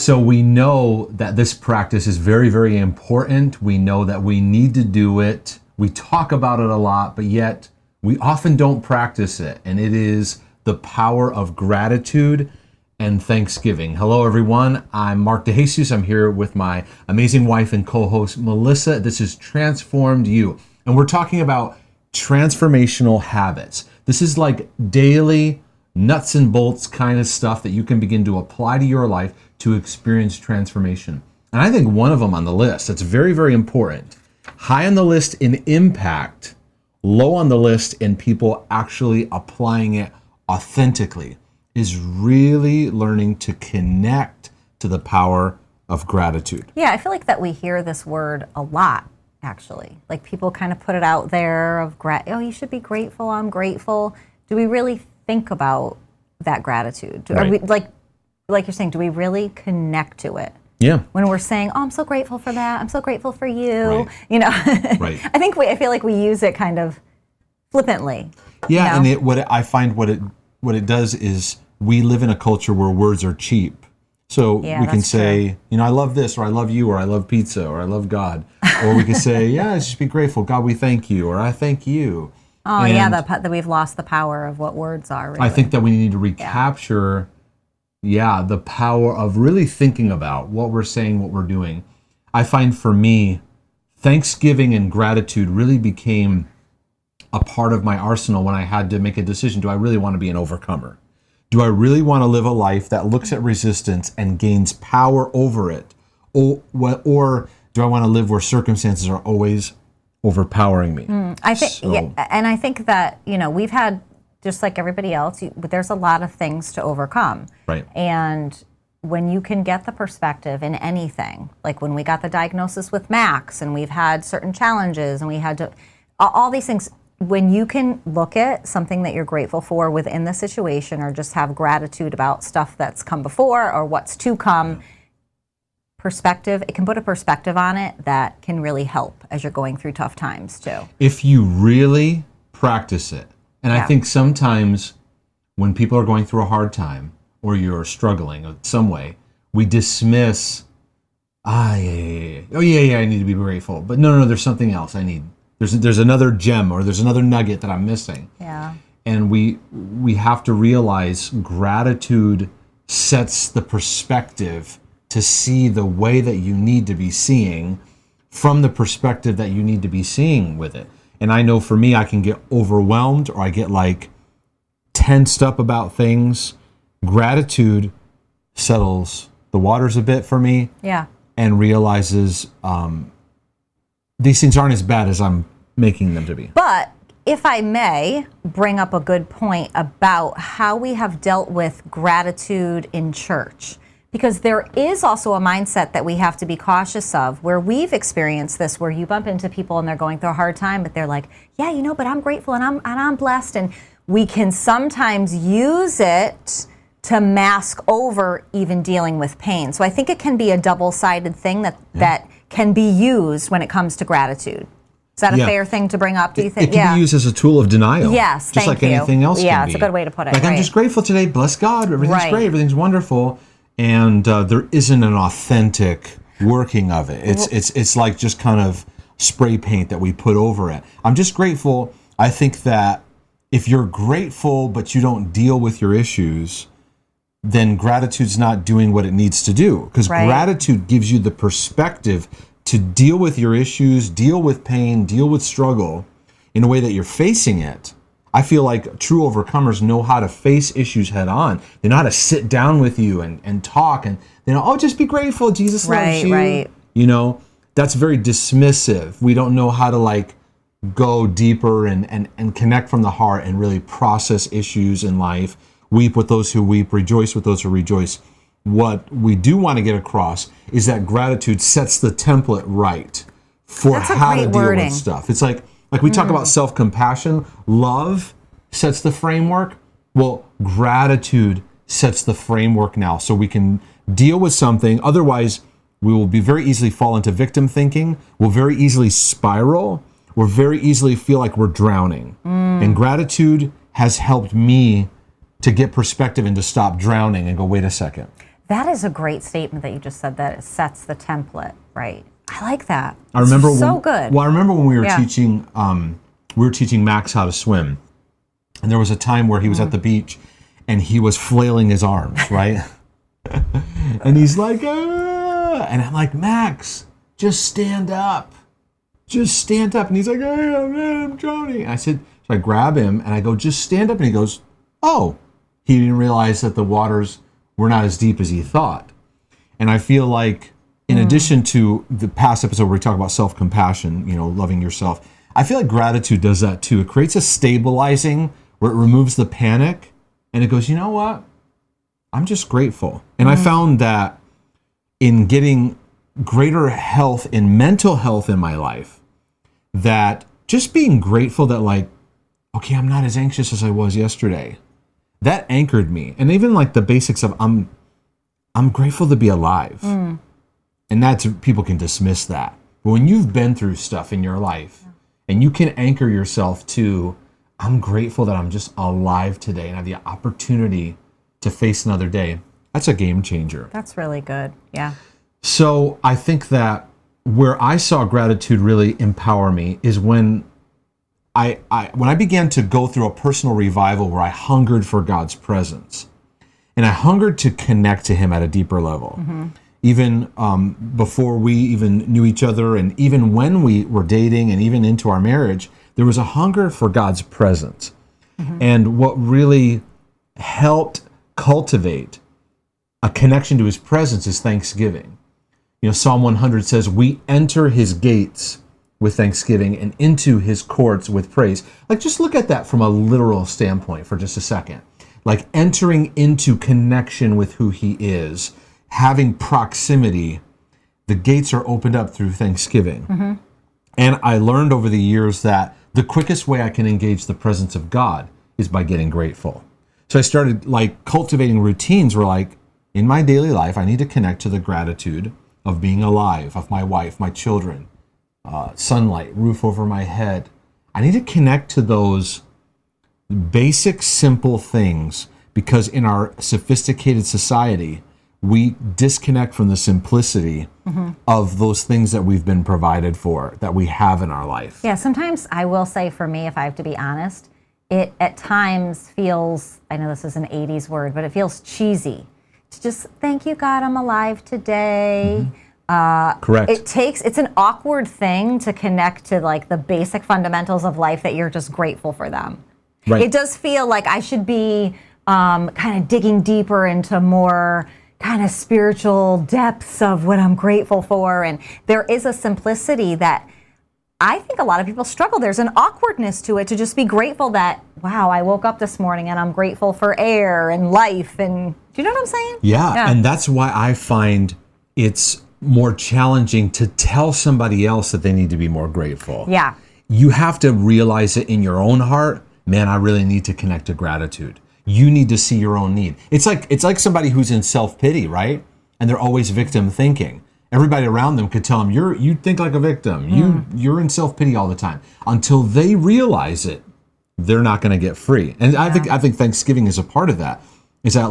So we know that this practice is very, very important. We know that we need to do it. We talk about it a lot, but yet we often don't practice it. And it is the power of gratitude and thanksgiving. Hello, everyone. I'm Mark DeJesus. I'm here with my amazing wife and co-host, Melissa. This is Transformed You. And we're talking about transformational habits. This is like daily nuts and bolts kind of stuff that you can begin to apply to your life to experience transformation. And I think one of them on the list that's very, very important, high on the list in impact, low on the list in people actually applying it authentically, is really learning to connect to the power of gratitude. Yeah, I feel like that we hear this word a lot, actually. Like people kind of put it out there of, oh, you should be grateful, I'm grateful. Do we really think about that gratitude? Right. Are we, like you're saying, do we really connect to it? Yeah. When we're saying, oh, I'm so grateful for that, I'm so grateful for you, right. You know. Right. I feel like we use it kind of flippantly. Yeah, you know? and I find what it does is we live in a culture where words are cheap. So we can say, true. You know, I love this, or I love you, or I love pizza, or I love God. Or we can say, yeah, just be grateful. God, we thank you, or I thank you. Oh, and yeah, that we've lost the power of what words are. Really. I think that we need to recapture, the power of really thinking about what we're saying, what we're doing. I find for me, thanksgiving and gratitude really became a part of my arsenal when I had to make a decision. Do I really want to be an overcomer? Do I really want to live a life that looks at resistance and gains power over it? Or do I want to live where circumstances are always overpowering me? I think, and I think that, you know, we've had, just like everybody else, there's a lot of things to overcome. Right. And when you can get the perspective in anything, like when we got the diagnosis with Max and we've had certain challenges and we had to, all these things, when you can look at something that you're grateful for within the situation or just have gratitude about stuff that's come before or what's to come, perspective, it can put a perspective on it that can really help as you're going through tough times too. If you really practice it, and I think sometimes when people are going through a hard time or you're struggling in some way, we dismiss, I need to be grateful. But no, there's something else I need. There's another gem or there's another nugget that I'm missing. Yeah. And we have to realize gratitude sets the perspective to see the way that you need to be seeing from the perspective that you need to be seeing with it. And I know for me, I can get overwhelmed or I get like tensed up about things. Gratitude settles the waters a bit for me. Yeah. And realizes these things aren't as bad as I'm making them to be. But if I may bring up a good point about how we have dealt with gratitude in church. Because there is also a mindset that we have to be cautious of where we've experienced this, where you bump into people and they're going through a hard time, but they're like, yeah, you know, but I'm grateful and I'm blessed. And we can sometimes use it to mask over even dealing with pain. So I think it can be a double-sided thing that can be used when it comes to gratitude. Is that a fair thing to bring up, do you think? It can be used as a tool of denial. Yes, just like anything else can be. Yeah, it's a good way to put it. Like, I'm just grateful today, bless God, everything's great, everything's wonderful. And there isn't an authentic working of it. It's like just kind of spray paint that we put over it. I'm just grateful. I think that if you're grateful but you don't deal with your issues, then gratitude's not doing what it needs to do. Because gratitude gives you the perspective to deal with your issues, deal with pain, deal with struggle in a way that you're facing it. I feel like true overcomers know how to face issues head on. They know how to sit down with you and talk, and they know, just be grateful, Jesus loves you. Right. You know, that's very dismissive. We don't know how to go deeper and connect from the heart and really process issues in life. Weep with those who weep, rejoice with those who rejoice. What we do want to get across is that gratitude sets the template right for how to deal with stuff. It's like we talk about self-compassion, love sets the framework. Well, gratitude sets the framework now so we can deal with something. Otherwise, we will be very easily fall into victim thinking. We'll very easily spiral. We'll very easily feel like we're drowning. And gratitude has helped me to get perspective and to stop drowning and go, wait a second. That is a great statement that you just said, that it sets the template, right? I like that. I remember good. Well, I remember when we were teaching Max how to swim, and there was a time where he was at the beach, and he was flailing his arms, right? And he's like, ah! And I'm like, Max, just stand up. Just stand up. And he's like, oh, man, I'm drowning. And so I grab him and I go, just stand up. And he goes, oh. He didn't realize that the waters were not as deep as he thought. And I feel like, in addition to the past episode where we talk about self-compassion, loving yourself, I feel like gratitude does that too. It creates a stabilizing where it removes the panic and it goes, you know what? I'm just grateful. And I found that in getting greater health in mental health in my life, that just being grateful that okay, I'm not as anxious as I was yesterday. That anchored me. And even the basics of I'm grateful to be alive. And people can dismiss that. But when you've been through stuff in your life and you can anchor yourself to, I'm grateful that I'm just alive today and have the opportunity to face another day, that's a game changer. That's really good. Yeah. So I think that where I saw gratitude really empower me is when I began to go through a personal revival where I hungered for God's presence. And I hungered to connect to him at a deeper level. Even before we even knew each other, and even when we were dating and even into our marriage, there was a hunger for God's presence. And what really helped cultivate a connection to his presence is thanksgiving. Psalm 100 says, we enter his gates with thanksgiving and into his courts with praise. Just look at that from a literal standpoint for just a second. Entering into connection with who he is, having proximity, the gates are opened up through thanksgiving. And I learned over the years that the quickest way I can engage the presence of God is by getting grateful. So I started cultivating routines where in my daily life, I need to connect to the gratitude of being alive, of my wife, my children, sunlight, roof over my head. I need to connect to those basic, simple things, because in our sophisticated society, we disconnect from the simplicity of those things that we've been provided for, that we have in our life. Yeah, sometimes I will say, for me, if I have to be honest, it at times feels, I know this is an 80s word, but it feels cheesy to just, thank you, God, I'm alive today. Correct. It's an awkward thing to connect to the basic fundamentals of life, that you're just grateful for them. Right. It does feel like I should be kind of digging deeper into more kind of spiritual depths of what I'm grateful for. And there is a simplicity that I think a lot of people struggle. There's an awkwardness to it, to just be grateful that, wow, I woke up this morning and I'm grateful for air and life. And do you know what I'm saying? Yeah. And that's why I find it's more challenging to tell somebody else that they need to be more grateful. Yeah. You have to realize it in your own heart. Man, I really need to connect to gratitude. You need to see your own need. It's like somebody who's in self-pity, right? And they're always victim thinking. Everybody around them could tell them, you think like a victim. You're in self-pity all the time. Until they realize it, they're not going to get free. And I think Thanksgiving is a part of that. Is that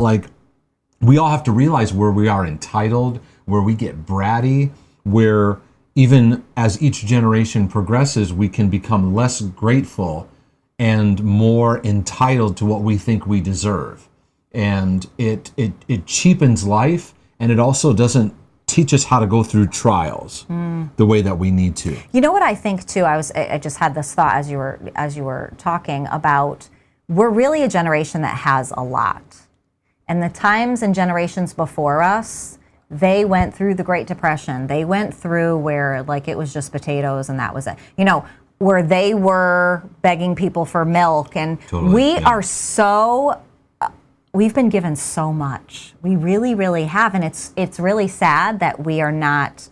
we all have to realize where we are entitled, where we get bratty, where even as each generation progresses, we can become less grateful and more entitled to what we think we deserve. And it cheapens life, and it also doesn't teach us how to go through trials the way that we need to. You know what I think too? I just had this thought as you were talking about, we're really a generation that has a lot. And the times and generations before us, they went through the Great Depression. They went through where it was just potatoes and that was it. Where they were begging people for milk, and we've been given so much. We really, really have, and it's really sad that we are not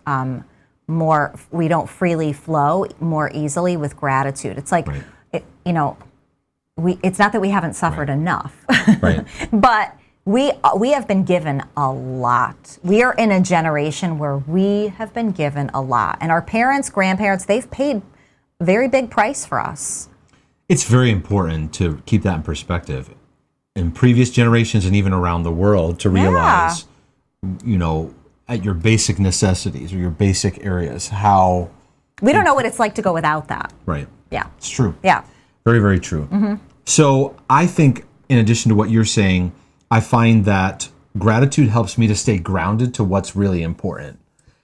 we don't freely flow more easily with gratitude. It's right. It's not that we haven't suffered enough, right. But we have been given a lot. We are in a generation where we have been given a lot, and our parents, grandparents, they've paid very big price for us. It's very important to keep that in perspective. In previous generations and even around the world, to realize at your basic necessities or your basic areas, how we don't know what it's like to go without that. Right. Yeah. It's true. Yeah. Very, very true. So I think, in addition to what you're saying, I find that gratitude helps me to stay grounded to what's really important.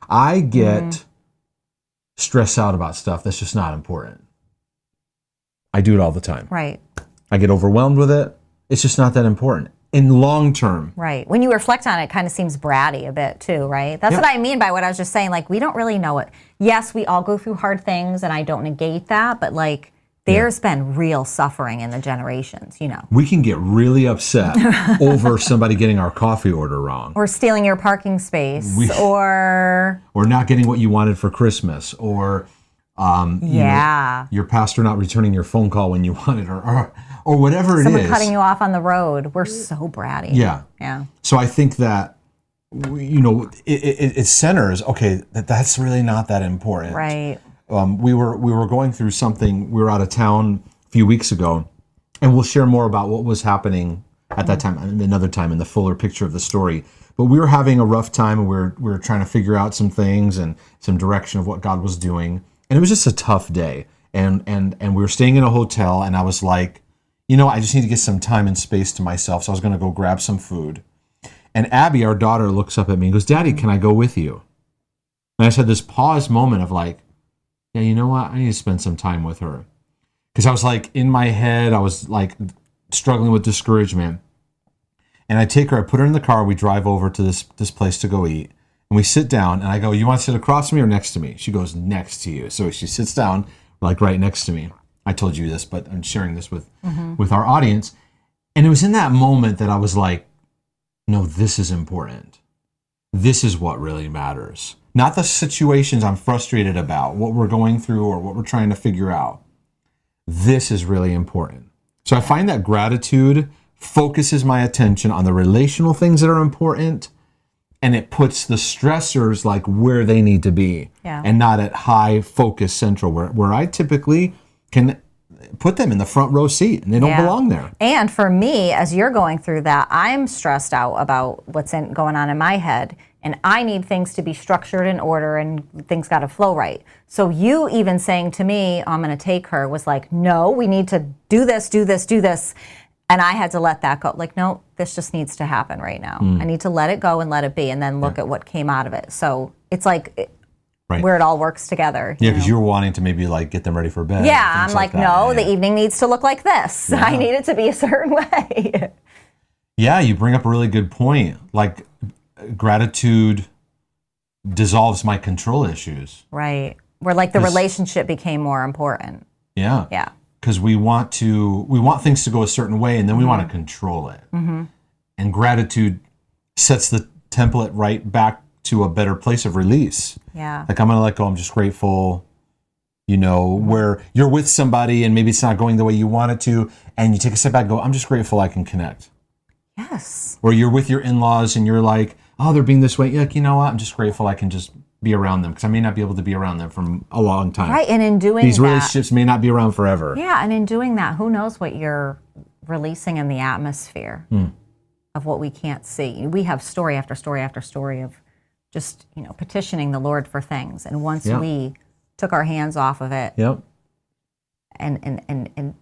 I get stressed out about stuff that's just not important. I do it all the time. Right. I get overwhelmed with it. It's just not that important. In long term. Right. When you reflect on it, it kind of seems bratty a bit too, right? That's what I mean by what I was just saying. Like, we don't really know it. Yes, we all go through hard things, and I don't negate that, but like, there's been real suffering in the generations, We can get really upset over somebody getting our coffee order wrong. Or stealing your parking space, or not getting what you wanted for Christmas, or your pastor not returning your phone call when you wanted, or whatever it is. Someone cutting you off on the road. We're so bratty. Yeah. Yeah. So I think that, it centers, okay, that's really not that important. Right. We were going through something. We were out of town a few weeks ago, and we'll share more about what was happening at that time, another time, in the fuller picture of the story. But we were having a rough time, and we were trying to figure out some things and some direction of what God was doing. And it was just a tough day. And we were staying in a hotel, and I was like, I just need to get some time and space to myself. So I was going to go grab some food. And Abby, our daughter, looks up at me and goes, "Daddy, can I go with you?" And I just had this pause moment of like, yeah, you know what? I need to spend some time with her. Because I was like, in my head, I was like struggling with discouragement. And I take her, I put her in the car, we drive over to this place to go eat. And we sit down, and I go, "You want to sit across from me or next to me?" She goes, "Next to you." So she sits down, like right next to me. I told you this, but I'm sharing this with our audience. And it was in that moment that I was like, no, this is important. This is what really matters. Not the situations I'm frustrated about, what we're going through or what we're trying to figure out. This is really important. So I find that gratitude focuses my attention on the relational things that are important, and it puts the stressors like where they need to be, and not at high focus central where I typically can put them in the front row seat, and they don't belong there. And for me, as you're going through that, I'm stressed out about what's going on in my head, and I need things to be structured in order, and things got to flow right. So you even saying to me, "I'm going to take her," was like, no, we need to do this, do this, do this. And I had to let that go. Like, no, this just needs to happen right now. I need to let it go and let it be, and then look at what came out of it. So it's like where it all works together. Yeah, because you were wanting to maybe like get them ready for bed. Yeah, I'm like, no, the evening needs to look like this. Yeah. I need it to be a certain way. Yeah, you bring up a really good point. Like, gratitude dissolves my control issues. Right. Where like the relationship became more important. Yeah. Yeah. Because we want things to go a certain way, and then we want to control it. And gratitude sets the template right back to a better place of release. Yeah. Like, I'm going to let go. I'm just grateful, where you're with somebody and maybe it's not going the way you want it to, and you take a step back and go, I'm just grateful I can connect. Yes. Or you're with your in-laws and you're like, oh, they're being this way. You're like, you know what? I'm just grateful I can just be around them, because I may not be able to be around them for a long time. Right, and in doing these relationships may not be around forever. Yeah, and in doing that, who knows what you're releasing in the atmosphere of what we can't see. We have story after story after story of just, petitioning the Lord for things. And once we took our hands off of it and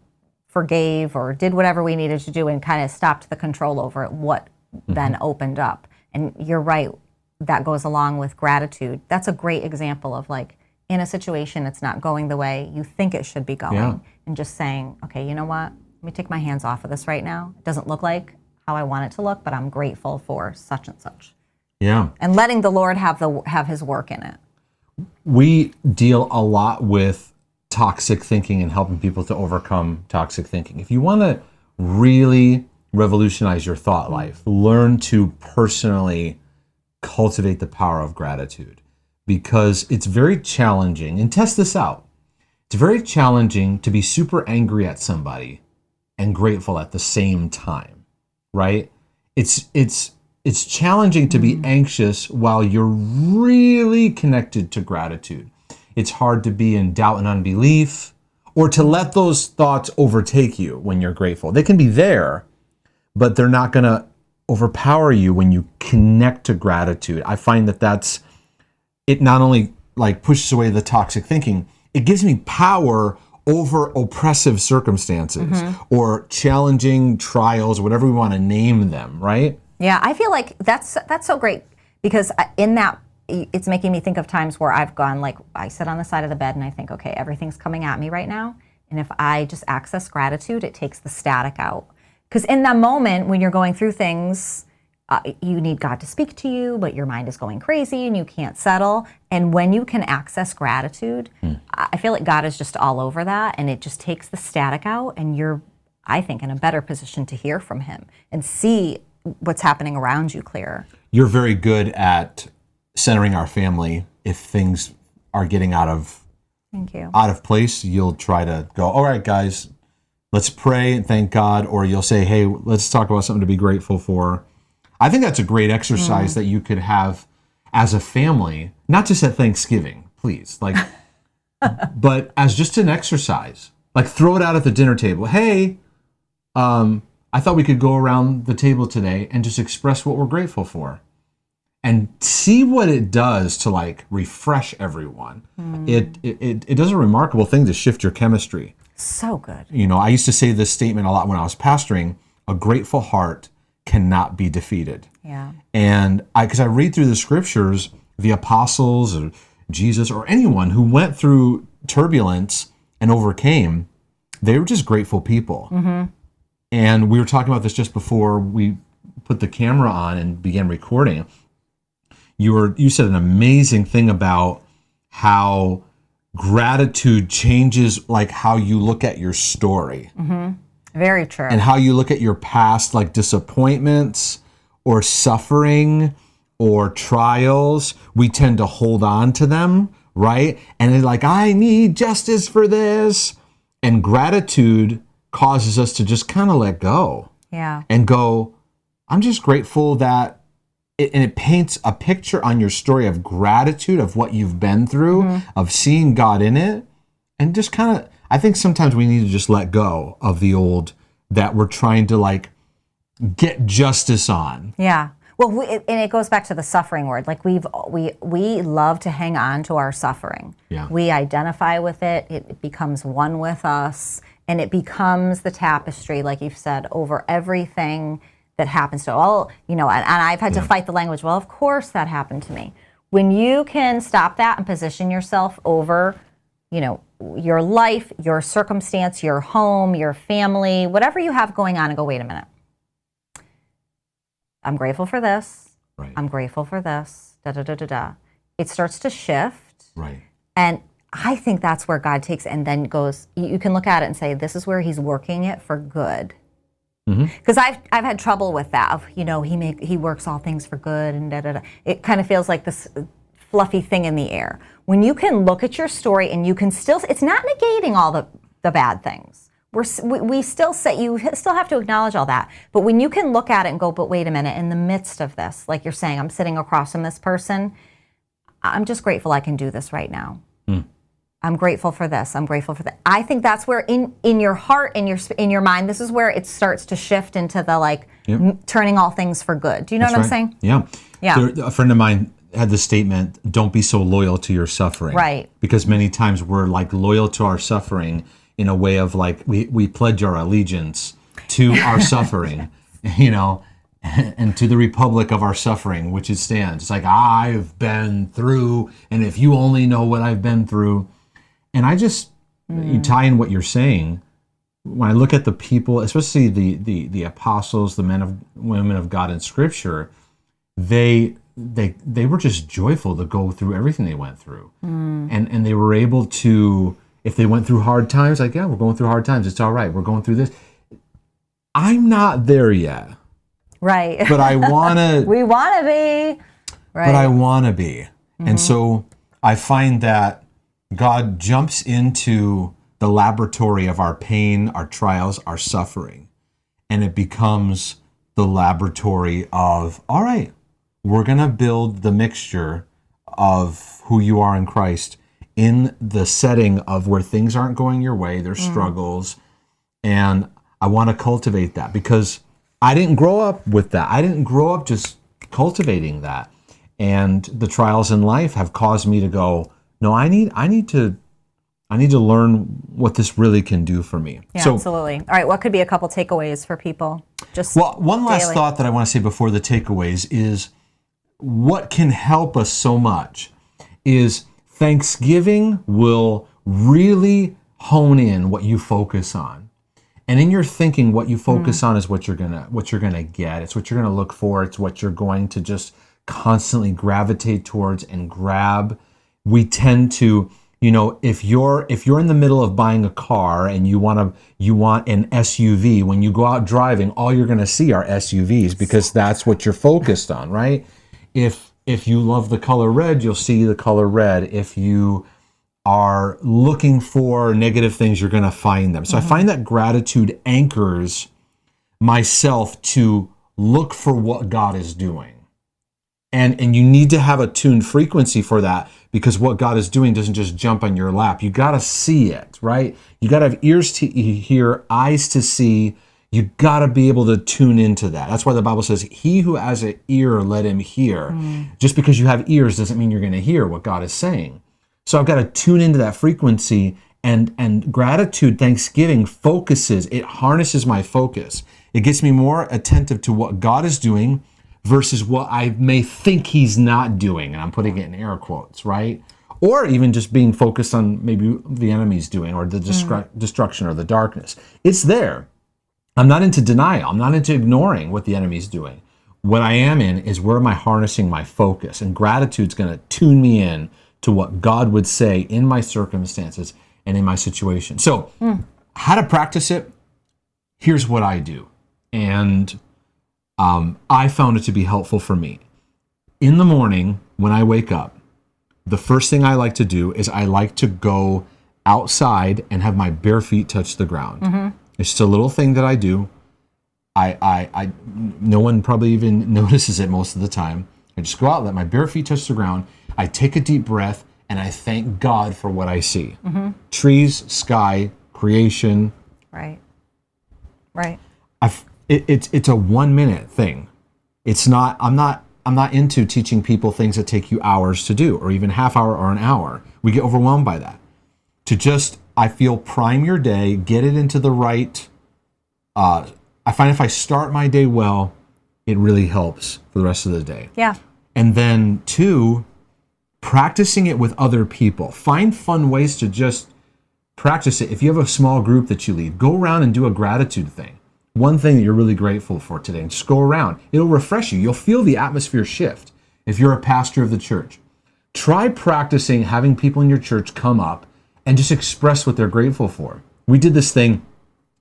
forgave or did whatever we needed to do and kind of stopped the control over it, what then opened up. And you're right, that goes along with gratitude. That's a great example of like, in a situation it's not going the way you think it should be going, and just saying, okay, you know what? Let me take my hands off of this right now. It doesn't look like how I want it to look, but I'm grateful for such and such. Yeah. And letting the Lord have his work in it. We deal a lot with toxic thinking and helping people to overcome toxic thinking. If you want to really revolutionize your thought life, learn to personally cultivate the power of gratitude, because it's very challenging, and test this out. It's very challenging to be super angry at somebody and grateful at the same time, right? It's challenging to be anxious while you're really connected to gratitude. It's hard to be in doubt and unbelief, or to let those thoughts overtake you when you're grateful. They can be there, but they're not going to overpower you when you connect to gratitude. I find that it not only like pushes away the toxic thinking, it gives me power over oppressive circumstances or challenging trials, whatever we want to name them, right? Yeah, I feel like that's so great, because in that, it's making me think of times where I've gone, like, I sit on the side of the bed and I think, okay, everything's coming at me right now. And if I just access gratitude, it takes the static out. Because in that moment when you're going through things, you need God to speak to you, but your mind is going crazy and you can't settle. And when you can access gratitude, I feel like God is just all over that, and it just takes the static out, and you're, I think, in a better position to hear from him and see what's happening around you clearer. You're very good at centering our family. If things are getting out of place, you'll try to go, all right, guys, let's pray and thank God, or you'll say, hey, let's talk about something to be grateful for. I think that's a great exercise that you could have as a family, not just at Thanksgiving, please, like, but as just an exercise. Like, throw it out at the dinner table. Hey, I thought we could go around the table today and just express what we're grateful for, and see what it does to like refresh everyone. It does a remarkable thing to shift your chemistry. So good. You know, I used to say this statement a lot when I was pastoring: a grateful heart cannot be defeated. Yeah. And because I read through the scriptures, the apostles or Jesus or anyone who went through turbulence and overcame, they were just grateful people. And we were talking about this just before we put the camera on and began recording. You said an amazing thing about how gratitude changes like how you look at your story. Very true. And how you look at your past, like disappointments or suffering or trials. We tend to hold on to them, right? And it's like, I need justice for this. And gratitude causes us to just kind of let go. Yeah. And go, I'm just grateful that, and it paints a picture on your story of gratitude, of what you've been through, of seeing God in it. And just kind of, I think sometimes we need to just let go of the old that we're trying to like get justice on. Yeah. Well, and it goes back to the suffering word. Like we love to hang on to our suffering. Yeah. We identify with it. It becomes one with us, and it becomes the tapestry, like you've said, over everything that happens to all. You know, and I've had to fight the language. Well, of course that happened to me. When you can stop that and position yourself over, you know, your life, your circumstance, your home, your family, whatever you have going on, and go, wait a minute. I'm grateful for this. Right. I'm grateful for this. Da da da da da. It starts to shift. Right. And I think that's where God takes it and then goes, you can look at it and say, this is where he's working it for good. Because I've had trouble with that. Of, you know, he works all things for good and da da da. It kind of feels like this fluffy thing in the air. When you can look at your story and you can still, it's not negating all the bad things. We still say, you still have to acknowledge all that. But when you can look at it and go, but wait a minute, in the midst of this, like you're saying, I'm sitting across from this person, I'm just grateful I can do this right now. I'm grateful for this. I'm grateful for that. I think that's where in your heart, in your mind, this is where it starts to shift into the like turning all things for good. Do you know what I'm saying? Yeah. Yeah. A friend of mine had the statement, don't be so loyal to your suffering. Right. Because many times we're like loyal to our suffering in a way of like, we pledge our allegiance to our suffering, you know, and to the republic of our suffering, which it stands. It's like, I've been through, and if you only know what I've been through. And I just, you tie in what you're saying, when I look at the people, especially the apostles, the women of God in Scripture, they were just joyful to go through everything they went through. And they were able to, if they went through hard times, like, yeah, we're going through hard times. It's all right. We're going through this. I'm not there yet. Right. But I want to. We want to be. Right. But I want to be. And so I find that God jumps into the laboratory of our pain, our trials, our suffering. And it becomes the laboratory of, all right, we're going to build the mixture of who you are in Christ in the setting of where things aren't going your way, there's struggles. And I want to cultivate that because I didn't grow up with that. I didn't grow up just cultivating that. And the trials in life have caused me to go, no, I need to learn what this really can do for me. Yeah, absolutely. All right, what could be a couple takeaways for people? One last thought that I want to say before the takeaways is what can help us so much is Thanksgiving will really hone in what you focus on. And in your thinking, what you focus on is what you're gonna get. It's what you're gonna look for. It's what you're going to just constantly gravitate towards and grab. We tend to, if you're in the middle of buying a car and you want an SUV, when you go out driving, all you're gonna see are SUVs because that's what you're focused on, right? If you love the color red, you'll see the color red. If you are looking for negative things, you're going to find them. So I find that gratitude anchors myself to look for what God is doing. And you need to have a tuned frequency for that because what God is doing doesn't just jump on your lap. You got to see it, right? You got to have ears to hear, eyes to see. You got to be able to tune into that. That's why the Bible says, he who has an ear, let him hear. Just because you have ears doesn't mean you're going to hear what God is saying. So I've got to tune into that frequency, and gratitude, thanksgiving focuses, it harnesses my focus. It gets me more attentive to what God is doing versus what I may think he's not doing. And I'm putting it in air quotes, right? Or even just being focused on maybe the enemy's doing or the destruction or the darkness. It's there. I'm not into denial. I'm not into ignoring what the enemy's doing. What I am in is where am I harnessing my focus? And gratitude's going to tune me in to what God would say in my circumstances and in my situation. So how to practice it? Here's what I do. And I found it to be helpful for me. In the morning, when I wake up, the first thing I like to do is I like to go outside and have my bare feet touch the ground. It's just a little thing that I do. I no one probably even notices it most of the time. I just go out, let my bare feet touch the ground. I take a deep breath and I thank God for what I see. Trees, sky, creation. Right. It's a 1 minute thing. It's not. I'm not into teaching people things that take you hours to do, or even half hour or an hour. We get overwhelmed by that. I feel prime your day, get it into the right. I find if I start my day well, it really helps for the rest of the day. Yeah. And then 2, practicing it with other people. Find fun ways to just practice it. If you have a small group that you lead, go around and do a gratitude thing. One thing that you're really grateful for today, and just go around. It'll refresh you. You'll feel the atmosphere shift. If you're a pastor of the church, try practicing having people in your church come up and just express what they're grateful for. We did this thing.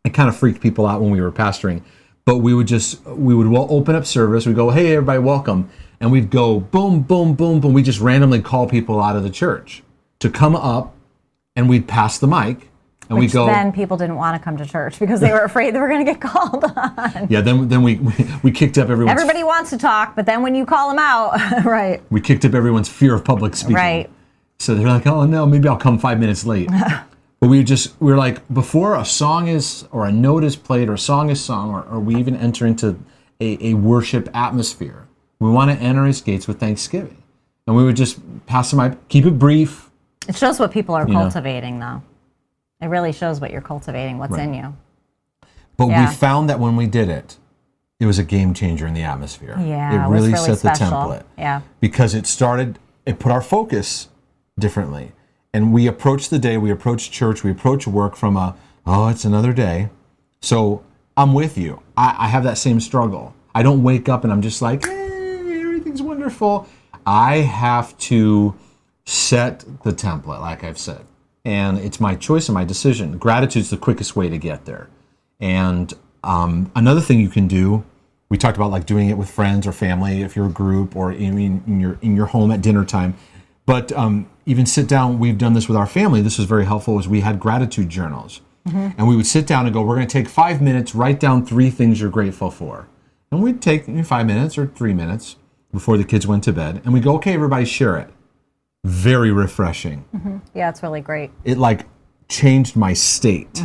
It kind of freaked people out when we were pastoring, but we would open up service. We'd go, hey, everybody, welcome. And we'd go boom, boom, boom, boom. We just randomly call people out of the church to come up, and we'd pass the mic. And Which then people didn't want to come to church because they were afraid they were going to get called on. Yeah, then we kicked up everyone's... Everybody wants to talk, but then when you call them out, right. We kicked up everyone's fear of public speaking. Right. So they're like, oh no, maybe I'll come 5 minutes late. But we're like, before a song is, or a note is played, or a song is sung, or we even enter into a worship atmosphere, we want to enter his gates with thanksgiving. And we would just pass the mic, keep it brief. It shows what people are cultivating, though. It really shows what you're cultivating, what's in you. But we found that when we did it, it was a game changer in the atmosphere. Yeah, it really was really set special. the template. Yeah. Because it put our focus differently. And we approach the day, we approach church, we approach work from it's another day. So I'm with you. I have that same struggle. I don't wake up and I'm just like, hey, everything's wonderful. I have to set the template, like I've said. And it's my choice and my decision. Gratitude's the quickest way to get there. And another thing you can do, we talked about like doing it with friends or family, if you're a group, or in your home at dinner time. But even sit down, we've done this with our family. This was very helpful, is we had gratitude journals. And we would sit down and go, we're going to take 5 minutes, write down 3 things you're grateful for. And we'd take 5 minutes or 3 minutes before the kids went to bed. And we go, okay, everybody share it. Very refreshing. Yeah, it's really great. It like changed my state.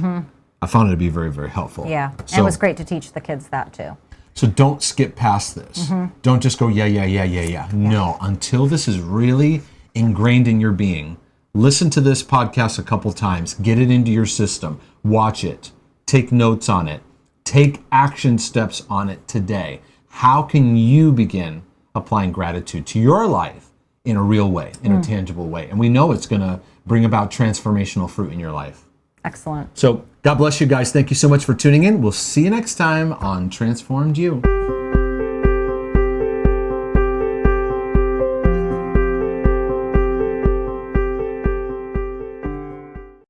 I found it to be very, very helpful. Yeah, So, and it was great to teach the kids that too. So don't skip past this. Don't just go, yeah. No, until this is really ingrained in your being, listen to this podcast a couple times, get it into your system, watch it, take notes on it, take action steps on it today. How can you begin applying gratitude to your life in a real way, in a tangible way? And we know it's going to bring about transformational fruit in your life. Excellent. So God bless you guys. Thank you so much for tuning in. We'll see you next time on Transformed You.